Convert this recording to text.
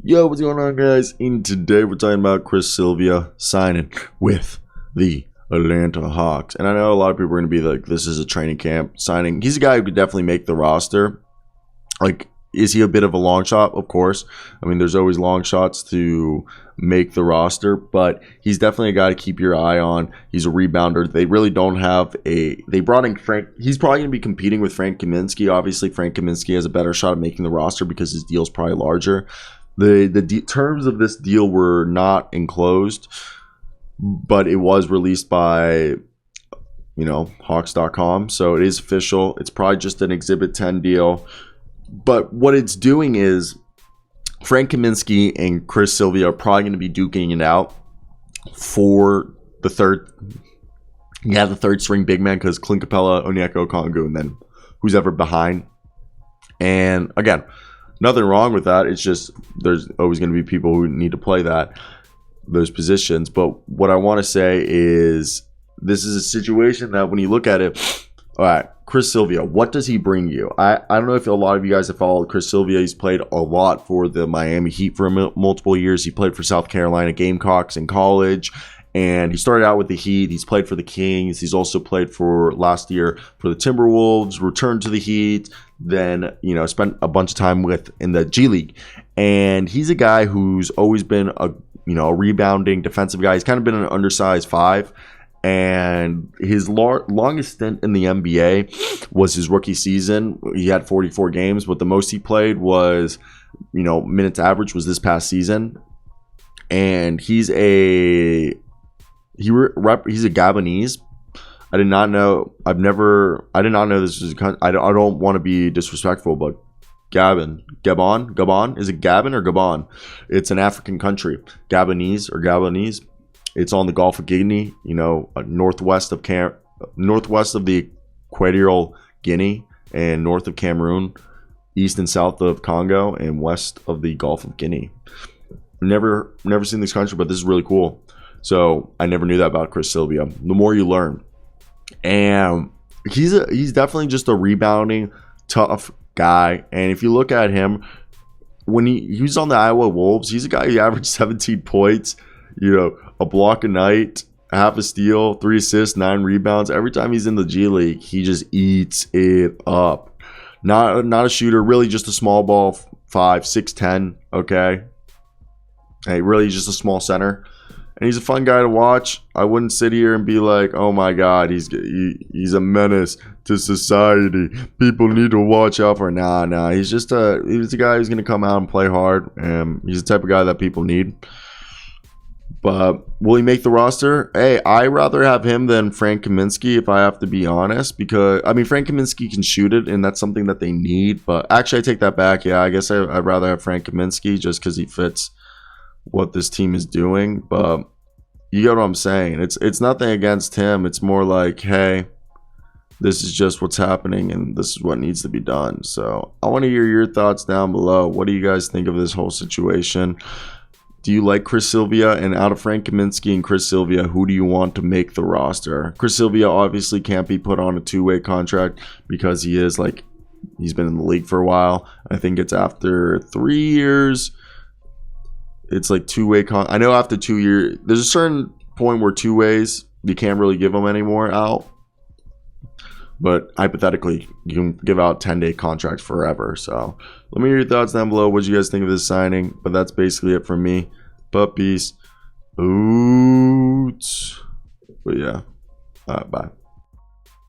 Yo, what's going on, guys? And today we're talking about Chris Silva signing with the Atlanta Hawks. And I know a lot of people are going to be like, this is a training camp signing. He's a guy who could definitely make the roster. Like, is he a bit of a long shot? Of course. I mean, there's always long shots to make the roster, but he's definitely a guy to keep your eye on. He's a rebounder. They really don't have they brought in Frank. He's probably going to be competing with Frank Kaminsky. Obviously, Frank Kaminsky has a better shot at making the roster because his deal's probably larger. The terms of this deal were not enclosed, but it was released by, Hawks.com. So it is official. It's probably just an Exhibit 10 deal. But what it's doing is Frank Kaminsky and Chris Silva are probably going to be duking it out for the third string big man, because Clint Capella, Onyeka Okongwu, and then who's ever behind. And again, nothing wrong with that. It's just there's always going to be people who need to play those positions. But what I want to say is this is a situation that when you look at it, all right, Chris Silva, what does he bring you? I don't know if a lot of you guys have followed Chris Silva. He's played a lot for the Miami Heat for multiple years. He played for South Carolina Gamecocks in college, and he started out with the Heat. He's played for the Kings. He's also played for last year for the Timberwolves, returned to the Heat, then, spent a bunch of time in the G League. And he's a guy who's always been a rebounding defensive guy. He's kind of been an undersized five. And his longest stint in the NBA was his rookie season. He had 44 games, but the most he played was, minutes average was this past season. And he's a Gabonese. I did not know. I did not know this was a country. I don't want to be disrespectful, but Gabon. Is it Gabon or Gabon? It's an African country. Gabonese. It's on the Gulf of Guinea, northwest of the Equatorial Guinea, and north of Cameroon, east and south of Congo, and west of the Gulf of Guinea. Never seen this country, but this is really cool. So I never knew that about Chris Silva. The more you learn, and he's definitely just a rebounding, tough guy. And if you look at him, when he was on the Iowa Wolves, he's a guy who averaged 17 points. A block a night, half a steal, 3 assists, 9 rebounds. Every time he's in the G League, he just eats it up. Not a shooter, really just a small ball 5, 6'10", okay? Hey, really just a small center. And he's a fun guy to watch. I wouldn't sit here and be like, oh my God, he's a menace to society. People need to watch out for. Nah. He's a guy who's going to come out and play hard. And he's the type of guy that people need. But will he make the roster? Hey, I'd rather have him than Frank Kaminsky, if I have to be honest. Because, Frank Kaminsky can shoot it, and that's something that they need. But actually, I take that back. Yeah, I guess I'd rather have Frank Kaminsky just because he fits what this team is doing. But you get what I'm saying. It's nothing against him. It's more like, hey, this is just what's happening, and this is what needs to be done. So I want to hear your thoughts down below. What do you guys think of this whole situation? Do you like Chris Silva? And out of Frank Kaminsky and Chris Silva, who do you want to make the roster? Chris Silva obviously can't be put on a two-way contract because he's been in the league for a while. I think it's after 3 years. It's like two-way I know after 2 years, there's a certain point where 2 ways, you can't really give them anymore out. But hypothetically, you can give out 10-day contracts forever. So let me hear your thoughts down below. What do you guys think of this signing? But that's basically it from me. But peace. Oots. But yeah. All right, bye.